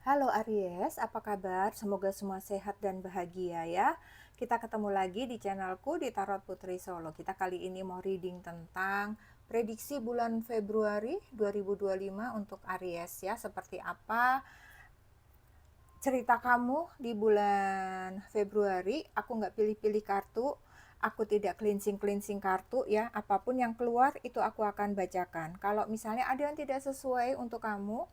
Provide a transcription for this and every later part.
Halo Aries, apa kabar? Semoga semua sehat dan bahagia ya. Kita ketemu lagi di channelku di Tarot Putri Solo. Kita kali ini mau reading tentang prediksi bulan Februari 2025 untuk Aries ya. Seperti apa cerita kamu di bulan Februari? Aku nggak pilih-pilih kartu. Aku tidak cleansing kartu ya. Apapun yang keluar itu aku akan bacakan. Kalau misalnya ada yang tidak sesuai untuk kamu,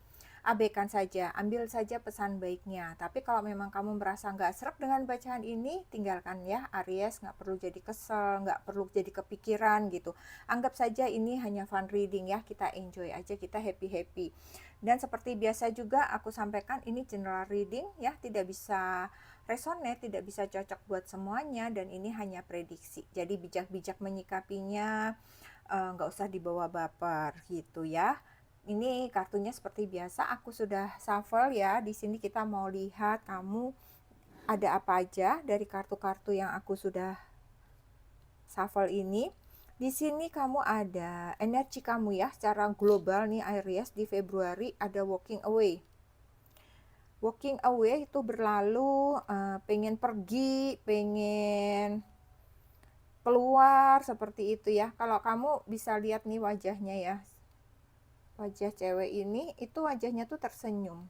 abaikan saja, ambil saja pesan baiknya. Tapi kalau memang kamu merasa nggak sreg dengan bacaan ini, tinggalkan ya Aries, nggak perlu jadi kesel, nggak perlu jadi kepikiran gitu. Anggap saja ini hanya fun reading ya, kita enjoy aja, kita happy-happy. Dan seperti biasa juga aku sampaikan ini general reading ya, tidak bisa resonate, tidak bisa cocok buat semuanya, dan ini hanya prediksi. Jadi bijak-bijak menyikapinya, nggak usah dibawa baper gitu ya. Ini kartunya seperti biasa, aku sudah shuffle ya. Di sini kita mau lihat kamu ada apa aja dari kartu-kartu yang aku sudah shuffle ini. Di sini kamu ada energi kamu ya, secara global nih Aries di Februari ada walking away. Walking away itu berlalu, pengen pergi, pengen keluar seperti itu ya. Kalau kamu bisa lihat nih wajahnya ya, wajah cewek ini itu wajahnya tuh tersenyum.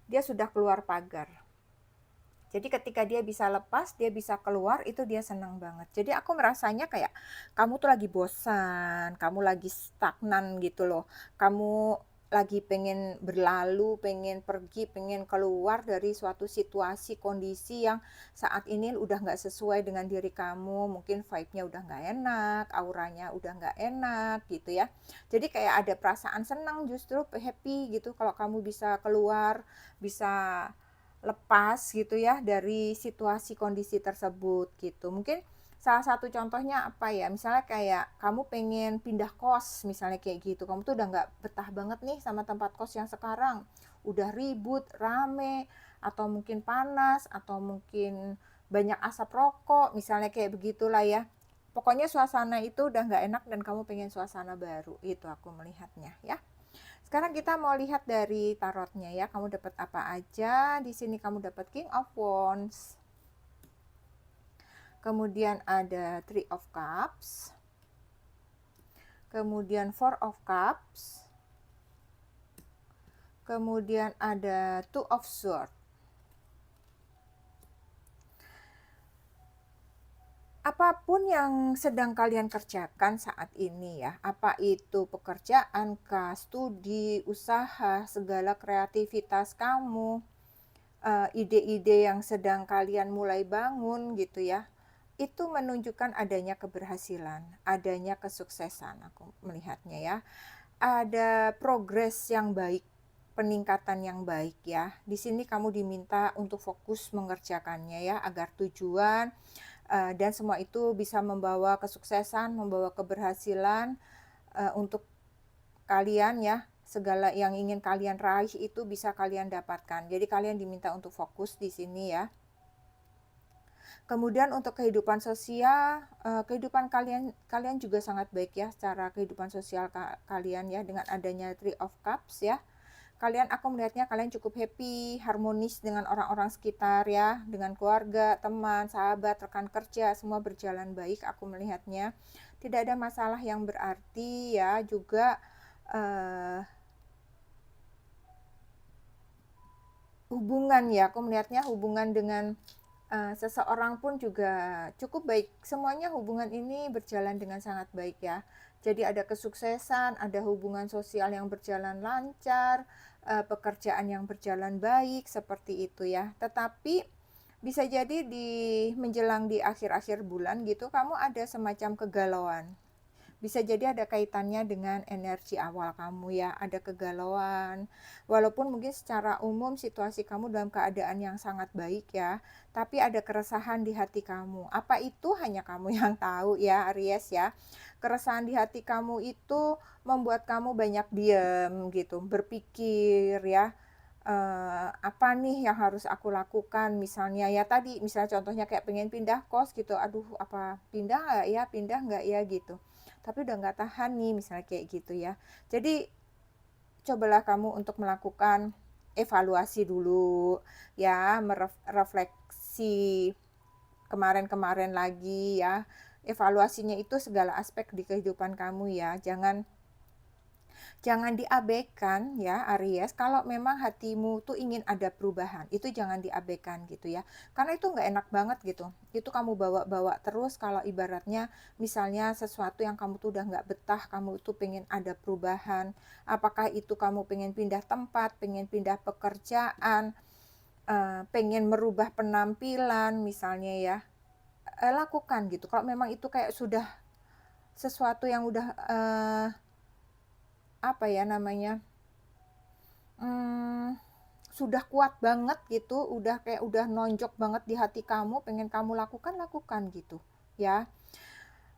Dia sudah keluar pagar. Jadi ketika dia bisa lepas, dia bisa keluar, itu dia senang banget. Jadi aku merasanya kayak kamu tuh lagi bosan, kamu lagi stagnan gitu loh. Kamu lagi pengen berlalu, pengen pergi, pengen keluar dari suatu situasi, kondisi yang saat ini udah nggak sesuai dengan diri kamu. Mungkin vibe-nya udah nggak enak, auranya udah nggak enak gitu ya. Jadi kayak ada perasaan senang, justru happy gitu kalau kamu bisa keluar, bisa lepas gitu ya dari situasi kondisi tersebut gitu. Mungkin salah satu contohnya apa ya, misalnya kayak kamu pengen pindah kos misalnya kayak gitu, kamu tuh udah nggak betah banget nih sama tempat kos yang sekarang, udah ribut, rame, atau mungkin panas, atau mungkin banyak asap rokok misalnya kayak begitulah ya. Pokoknya suasana itu udah nggak enak dan kamu pengen suasana baru, itu aku melihatnya ya. Sekarang kita mau lihat dari tarotnya ya. Kamu dapat apa aja? Di sini kamu dapat King of Wands. Kemudian ada Three of Cups. Kemudian Four of Cups. Kemudian ada Two of Swords. Apapun yang sedang kalian kerjakan saat ini ya, apa itu pekerjaan, studi, usaha, segala kreativitas kamu, ide-ide yang sedang kalian mulai bangun gitu ya, itu menunjukkan adanya keberhasilan, adanya kesuksesan, aku melihatnya ya. Ada progres yang baik, peningkatan yang baik ya. Di sini kamu diminta untuk fokus mengerjakannya ya, agar tujuan dan semua itu bisa membawa kesuksesan, membawa keberhasilan untuk kalian ya. Segala yang ingin kalian raih itu bisa kalian dapatkan. Jadi kalian diminta untuk fokus di sini ya. Kemudian untuk kehidupan sosial, kehidupan kalian juga sangat baik ya, secara kehidupan sosial kalian ya, dengan adanya Three of Cups ya. Aku melihatnya kalian cukup happy, harmonis dengan orang-orang sekitar ya, dengan keluarga, teman, sahabat, rekan kerja, semua berjalan baik, aku melihatnya. Tidak ada masalah yang berarti ya, juga hubungan ya, aku melihatnya hubungan dengan seseorang pun juga cukup baik. Semuanya hubungan ini berjalan dengan sangat baik ya. Jadi ada kesuksesan, ada hubungan sosial yang berjalan lancar, pekerjaan yang berjalan baik, seperti itu ya. Tetapi bisa jadi di menjelang di akhir-akhir bulan gitu, kamu ada semacam kegalauan. Bisa jadi ada kaitannya dengan energi awal kamu ya, ada kegalauan. Walaupun mungkin secara umum situasi kamu dalam keadaan yang sangat baik ya, tapi ada keresahan di hati kamu. Apa itu hanya kamu yang tahu ya Aries ya. Keresahan di hati kamu itu membuat kamu banyak diam gitu, berpikir ya. Apa nih yang harus aku lakukan, misalnya ya tadi, misalnya contohnya kayak pengen pindah kos gitu, aduh apa pindah nggak ya gitu, tapi udah nggak tahan nih misalnya kayak gitu ya. Jadi cobalah kamu untuk melakukan evaluasi dulu ya, merefleksi kemarin-kemarin lagi ya. Evaluasinya itu segala aspek di kehidupan kamu ya. Jangan diabaikan ya Aries, kalau memang hatimu tuh ingin ada perubahan, itu jangan diabaikan gitu ya. Karena itu nggak enak banget gitu. Itu kamu bawa-bawa terus kalau ibaratnya misalnya sesuatu yang kamu tuh udah nggak betah, kamu tuh pengen ada perubahan. Apakah itu kamu pengen pindah tempat, pengen pindah pekerjaan, pengen merubah penampilan misalnya ya, lakukan gitu. Kalau memang itu kayak sudah sesuatu yang udah apa ya namanya, sudah kuat banget gitu, udah kayak udah nonjok banget di hati kamu, pengen kamu lakukan gitu ya.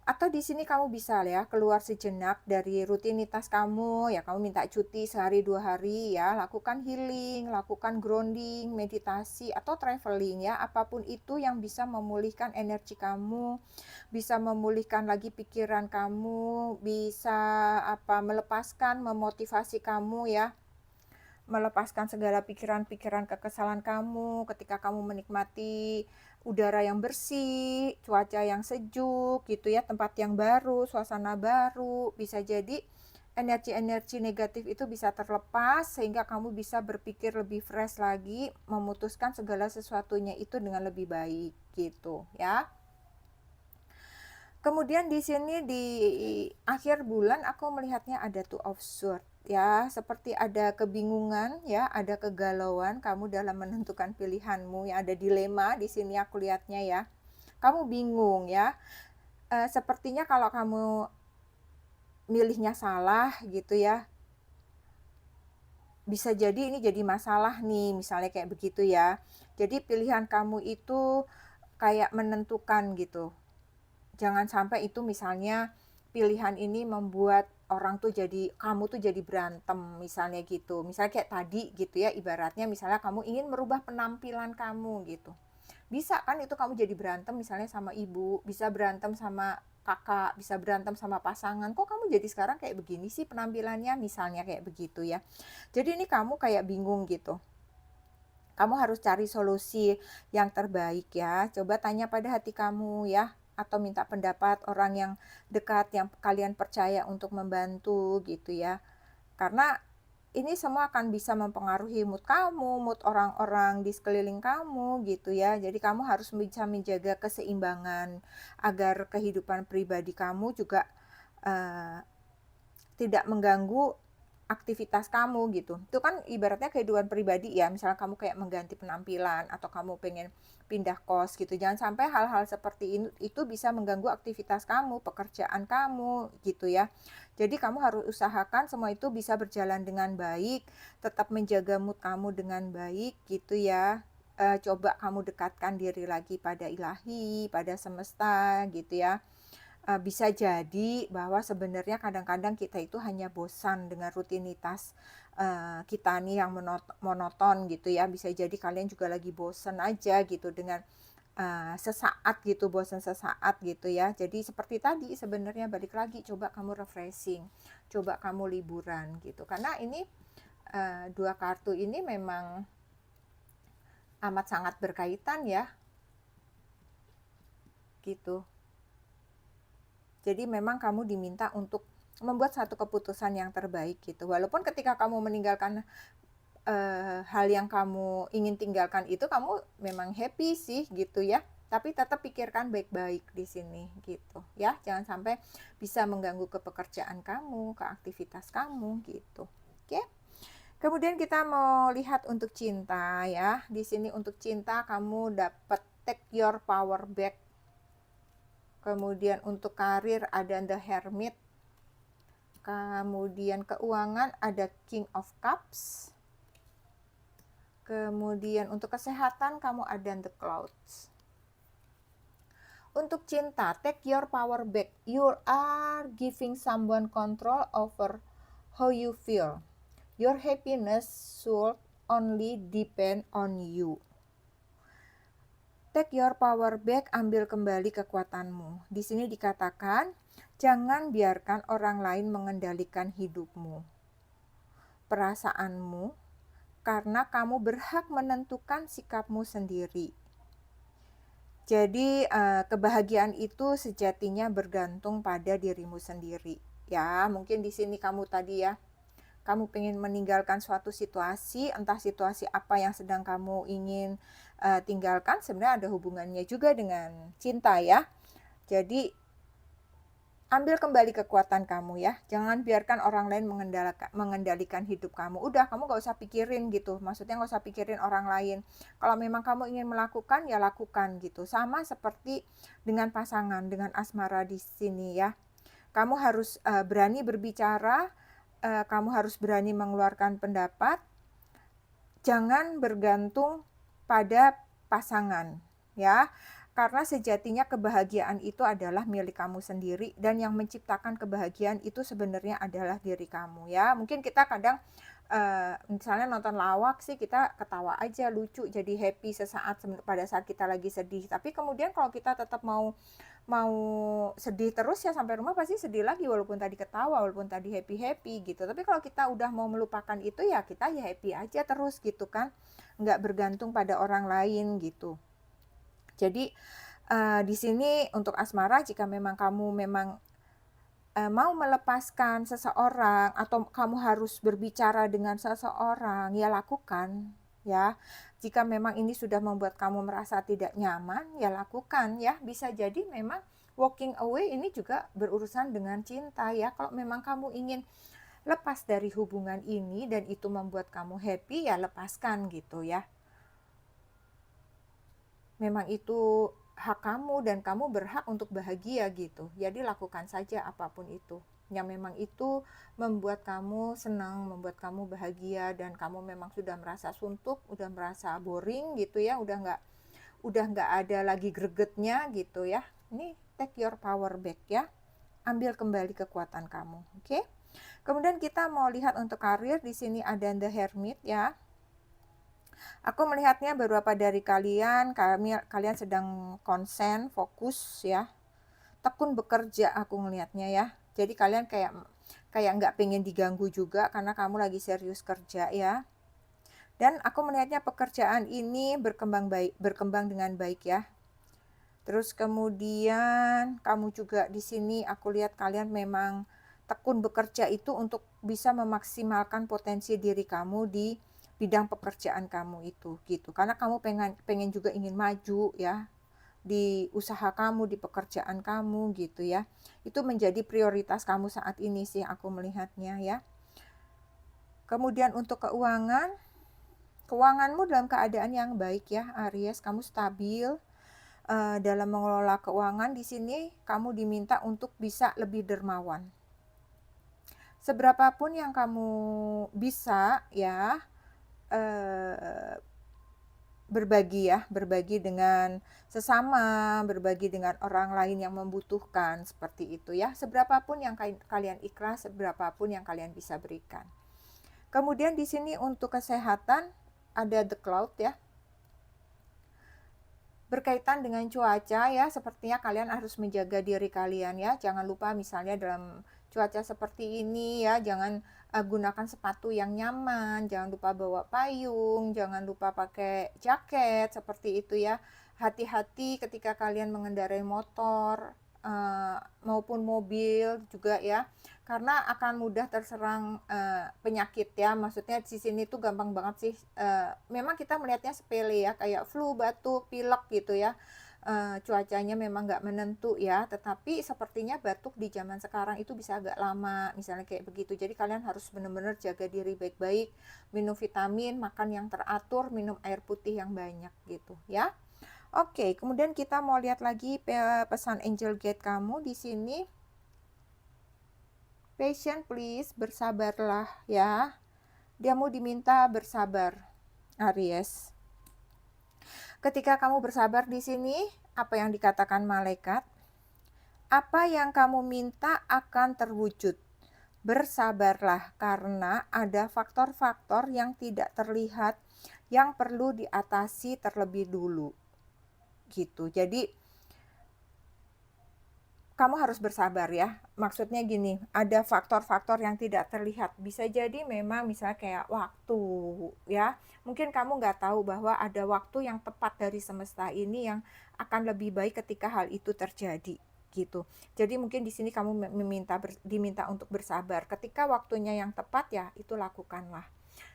Atau di sini kamu bisa ya keluar sejenak dari rutinitas kamu ya, kamu minta cuti sehari 2 hari ya, lakukan healing, lakukan grounding, meditasi atau traveling ya, apapun itu yang bisa memulihkan energi kamu, bisa memulihkan lagi pikiran kamu, bisa melepaskan, memotivasi kamu ya, melepaskan segala pikiran-pikiran kekesalan kamu ketika kamu menikmati udara yang bersih, cuaca yang sejuk gitu ya, tempat yang baru, suasana baru. Bisa jadi energi-energi negatif itu bisa terlepas sehingga kamu bisa berpikir lebih fresh lagi, memutuskan segala sesuatunya itu dengan lebih baik gitu ya. Kemudian di sini di akhir bulan aku melihatnya ada Two of Swords ya, seperti ada kebingungan ya, ada kegalauan kamu dalam menentukan pilihanmu ya, ada dilema di sini aku lihatnya ya. Kamu bingung ya. Sepertinya kalau kamu milihnya salah gitu ya, bisa jadi ini jadi masalah nih, misalnya kayak begitu ya. Jadi pilihan kamu itu kayak menentukan gitu. Jangan sampai itu misalnya pilihan ini membuat orang tuh kamu tuh jadi berantem misalnya gitu. Misalnya kayak tadi gitu ya, ibaratnya misalnya kamu ingin merubah penampilan kamu gitu. Bisa kan itu kamu jadi berantem misalnya sama ibu, bisa berantem sama kakak, bisa berantem sama pasangan. Kok kamu jadi sekarang kayak begini sih penampilannya, misalnya kayak begitu ya. Jadi ini kamu kayak bingung gitu. Kamu harus cari solusi yang terbaik ya. Coba tanya pada hati kamu ya, atau minta pendapat orang yang dekat yang kalian percaya untuk membantu gitu ya. Karena ini semua akan bisa mempengaruhi mood kamu, mood orang-orang di sekeliling kamu gitu ya. Jadi kamu harus bisa menjaga keseimbangan agar kehidupan pribadi kamu juga tidak mengganggu aktivitas kamu gitu. Itu kan ibaratnya kehidupan pribadi ya, misalnya kamu kayak mengganti penampilan atau kamu pengen pindah kos gitu. Jangan sampai hal-hal seperti itu bisa mengganggu aktivitas kamu, pekerjaan kamu gitu ya. Jadi kamu harus usahakan semua itu bisa berjalan dengan baik, tetap menjaga mood kamu dengan baik gitu ya. Coba kamu dekatkan diri lagi pada ilahi, pada semesta gitu ya. Bisa jadi bahwa sebenarnya kadang-kadang kita itu hanya bosan dengan rutinitas kita nih yang monoton gitu ya. Bisa jadi kalian juga lagi bosan aja gitu dengan sesaat gitu, bosan sesaat gitu ya. Jadi seperti tadi sebenarnya balik lagi, coba kamu refreshing, coba kamu liburan gitu. Karena ini dua kartu ini memang amat sangat berkaitan ya gitu. Jadi memang kamu diminta untuk membuat satu keputusan yang terbaik gitu. Walaupun ketika kamu meninggalkan hal yang kamu ingin tinggalkan itu kamu memang happy sih gitu ya. Tapi tetap pikirkan baik-baik di sini gitu ya. Jangan sampai bisa mengganggu ke pekerjaan kamu, ke aktivitas kamu gitu. Oke. Kemudian kita mau lihat untuk cinta ya. Di sini untuk cinta kamu dapat take your power back. Kemudian untuk karir ada The Hermit. Kemudian keuangan ada King of Cups. Kemudian untuk kesehatan kamu ada The Clouds. Untuk cinta, take your power back. You are giving someone control over how you feel. Your happiness should only depend on you. Take your power back, ambil kembali kekuatanmu. Di sini dikatakan, jangan biarkan orang lain mengendalikan hidupmu, perasaanmu, karena kamu berhak menentukan sikapmu sendiri. Jadi kebahagiaan itu sejatinya bergantung pada dirimu sendiri. Ya, mungkin di sini kamu tadi ya, kamu pengen meninggalkan suatu situasi, entah situasi apa yang sedang kamu ingin tinggalkan, sebenarnya ada hubungannya juga dengan cinta ya. Jadi ambil kembali kekuatan kamu ya. Jangan biarkan orang lain mengendalikan hidup kamu. Udah, kamu gak usah pikirin gitu. Maksudnya gak usah pikirin orang lain. Kalau memang kamu ingin melakukan, ya lakukan gitu. Sama seperti dengan pasangan, dengan asmara di sini ya. Kamu harus berani berbicara, kamu harus berani mengeluarkan pendapat. Jangan bergantung pada pasangan ya. Karena sejatinya kebahagiaan itu adalah milik kamu sendiri, dan yang menciptakan kebahagiaan itu sebenarnya adalah diri kamu ya. Mungkin kita kadang misalnya nonton lawak sih, kita ketawa aja, lucu, jadi happy sesaat pada saat kita lagi sedih. Tapi kemudian kalau kita tetap mau sedih terus ya, sampai rumah pasti sedih lagi, walaupun tadi ketawa, walaupun tadi happy gitu. Tapi kalau kita udah mau melupakan itu ya, kita ya happy aja terus gitu kan, nggak bergantung pada orang lain gitu. Jadi di sini untuk asmara, jika memang kamu mau melepaskan seseorang atau kamu harus berbicara dengan seseorang, ya lakukan ya. Jika memang ini sudah membuat kamu merasa tidak nyaman, ya lakukan ya. Bisa jadi memang walking away ini juga berurusan dengan cinta ya. Kalau memang kamu ingin lepas dari hubungan ini dan itu membuat kamu happy, ya lepaskan gitu ya. Memang itu hak kamu dan kamu berhak untuk bahagia gitu. Jadi lakukan saja apapun itu. Yang memang itu membuat kamu senang, membuat kamu bahagia, dan kamu memang sudah merasa suntuk, udah merasa boring gitu ya, udah nggak ada lagi gregetnya gitu ya. Ini take your power back ya. Ambil kembali kekuatan kamu, oke? Kemudian kita mau lihat untuk karir, di sini ada The Hermit ya. Aku melihatnya beberapa dari kalian sedang konsen, fokus ya, tekun bekerja aku ngelihatnya ya. Jadi kalian kayak nggak pengen diganggu juga karena kamu lagi serius kerja ya. Dan aku melihatnya pekerjaan ini berkembang dengan baik ya. Terus kemudian kamu juga di sini aku lihat kalian memang tekun bekerja itu untuk bisa memaksimalkan potensi diri kamu di bidang pekerjaan kamu itu gitu. Karena kamu pengen juga ingin maju ya di usaha kamu, di pekerjaan kamu gitu ya. Itu menjadi prioritas kamu saat ini sih aku melihatnya ya. Kemudian untuk keuanganmu dalam keadaan yang baik ya Aries, kamu stabil. Dalam mengelola keuangan di sini kamu diminta untuk bisa lebih dermawan. Seberapapun yang kamu bisa ya, berbagi dengan sesama, berbagi dengan orang lain yang membutuhkan, seperti itu ya. Seberapapun yang kalian ikhlas, seberapapun yang kalian bisa berikan. Kemudian di sini untuk kesehatan ada The Cloud ya. Berkaitan dengan cuaca ya, sepertinya kalian harus menjaga diri kalian ya. Jangan lupa misalnya dalam cuaca seperti ini ya, jangan gunakan sepatu yang nyaman, jangan lupa bawa payung, jangan lupa pakai jaket seperti itu ya. Hati-hati ketika kalian mengendarai motor maupun mobil juga ya, karena akan mudah terserang penyakit ya. Maksudnya di sini tuh gampang banget sih, memang kita melihatnya sepele ya, kayak flu, batuk, pilek gitu ya. Cuacanya memang nggak menentu ya, tetapi sepertinya batuk di zaman sekarang itu bisa agak lama, misalnya kayak begitu. Jadi kalian harus benar-benar jaga diri baik-baik, minum vitamin, makan yang teratur, minum air putih yang banyak gitu ya. Oke, kemudian kita mau lihat lagi pesan angel guide kamu di sini. Patient please, bersabarlah ya. Dia mau diminta bersabar, Aries. Ketika kamu bersabar di sini, apa yang dikatakan malaikat? Apa yang kamu minta akan terwujud. Bersabarlah karena ada faktor-faktor yang tidak terlihat yang perlu diatasi terlebih dulu. Gitu. Jadi kamu harus bersabar ya. Maksudnya gini, ada faktor-faktor yang tidak terlihat. Bisa jadi memang misalnya kayak waktu ya. Mungkin kamu nggak tahu bahwa ada waktu yang tepat dari semesta ini yang akan lebih baik ketika hal itu terjadi gitu. Jadi mungkin di sini kamu diminta untuk bersabar. Ketika waktunya yang tepat ya itu lakukanlah.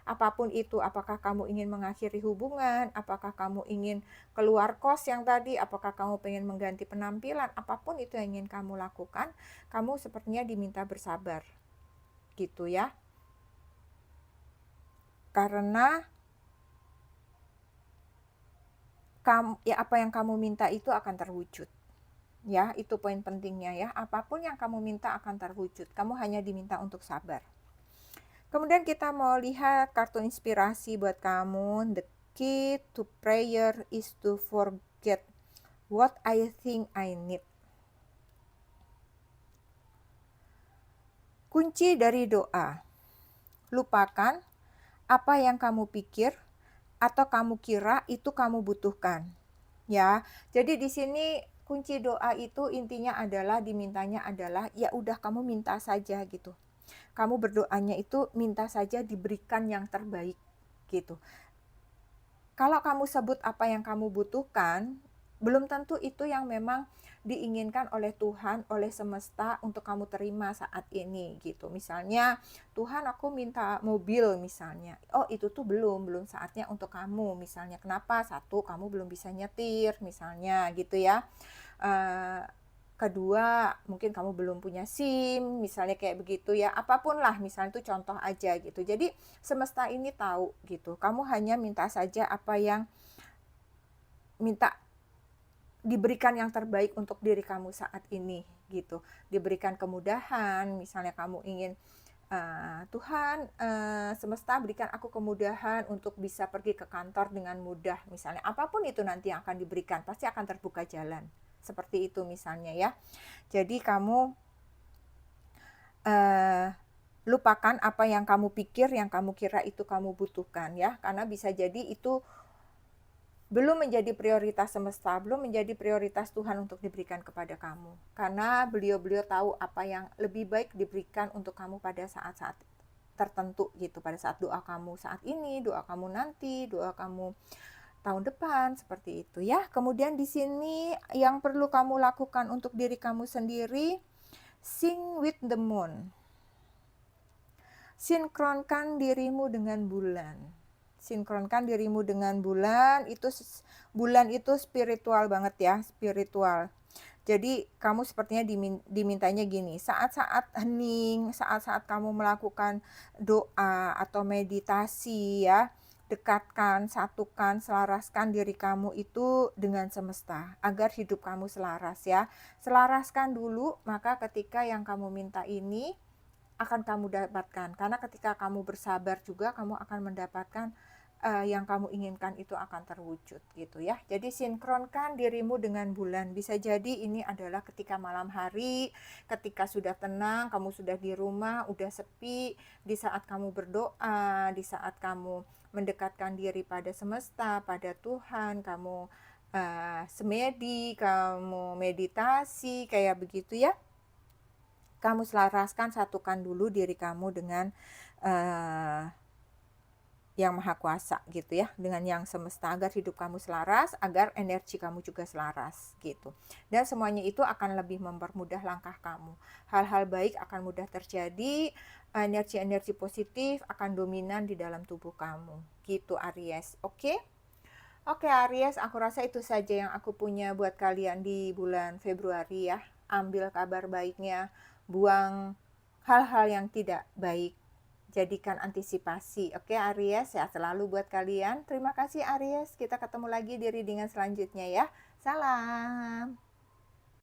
Apapun itu, apakah kamu ingin mengakhiri hubungan, apakah kamu ingin keluar kos yang tadi, apakah kamu ingin mengganti penampilan, apapun itu yang ingin kamu lakukan, kamu sepertinya diminta bersabar gitu ya. Karena apa yang kamu minta itu akan terwujud. Ya, itu poin pentingnya ya. Apapun yang kamu minta akan terwujud. Kamu hanya diminta untuk sabar. Kemudian kita mau lihat kartu inspirasi buat kamu. The key to prayer is to forget what I think I need. Kunci dari doa. Lupakan apa yang kamu pikir atau kamu kira itu kamu butuhkan. Ya. Jadi di sini kunci doa itu intinya adalah dimintanya adalah ya udah kamu minta saja gitu. Kamu berdoanya itu minta saja diberikan yang terbaik gitu. Kalau kamu sebut apa yang kamu butuhkan, belum tentu itu yang memang diinginkan oleh Tuhan, oleh semesta untuk kamu terima saat ini gitu. Misalnya, Tuhan aku minta mobil misalnya. Oh, itu tuh belum saatnya untuk kamu misalnya. Kenapa? Satu, kamu belum bisa nyetir misalnya gitu ya. Kedua, mungkin kamu belum punya SIM, misalnya kayak begitu ya. Apapun lah, misalnya itu contoh aja gitu. Jadi semesta ini tahu gitu. Kamu hanya minta saja apa yang minta diberikan yang terbaik untuk diri kamu saat ini gitu. Diberikan kemudahan, misalnya kamu ingin Tuhan, semesta berikan aku kemudahan untuk bisa pergi ke kantor dengan mudah misalnya. Apapun itu nanti yang akan diberikan, pasti akan terbuka jalan. Seperti itu misalnya ya. Jadi kamu lupakan apa yang kamu pikir, yang kamu kira itu kamu butuhkan ya. Karena bisa jadi itu belum menjadi prioritas semesta, belum menjadi prioritas Tuhan untuk diberikan kepada kamu. Karena beliau-beliau tahu apa yang lebih baik diberikan untuk kamu pada saat-saat tertentu gitu. Pada saat doa kamu saat ini, doa kamu nanti, doa kamu tahun depan, seperti itu ya. Kemudian di sini yang perlu kamu lakukan untuk diri kamu sendiri, sing with the moon. Sinkronkan dirimu dengan bulan. Sinkronkan dirimu dengan bulan. Bulan itu spiritual banget ya, spiritual. Jadi kamu sepertinya dimintanya gini, saat-saat hening, saat-saat kamu melakukan doa atau meditasi ya, dekatkan, satukan, selaraskan diri kamu itu dengan semesta agar hidup kamu selaras ya. Selaraskan dulu, maka ketika yang kamu minta ini akan kamu dapatkan. Karena ketika kamu bersabar juga kamu akan mendapatkan yang kamu inginkan itu akan terwujud gitu ya. Jadi sinkronkan dirimu dengan bulan. Bisa jadi ini adalah ketika malam hari, ketika sudah tenang, kamu sudah di rumah, udah sepi, di saat kamu berdoa, di saat kamu mendekatkan diri pada semesta, pada Tuhan, kamu semedi, kamu meditasi, kayak begitu ya. Kamu selaraskan, satukan dulu diri kamu dengan yang maha kuasa gitu ya, dengan yang semesta agar hidup kamu selaras, agar energi kamu juga selaras gitu. Dan semuanya itu akan lebih mempermudah langkah kamu. Hal-hal baik akan mudah terjadi, energi-energi positif akan dominan di dalam tubuh kamu. Gitu Aries, oke? Oke Aries, aku rasa itu saja yang aku punya buat kalian di bulan Februari ya. Ambil kabar baiknya, buang hal-hal yang tidak baik. Jadikan antisipasi. Oke Aries, sehat selalu buat kalian. Terima kasih Aries. Kita ketemu lagi di readingan selanjutnya ya. Salam.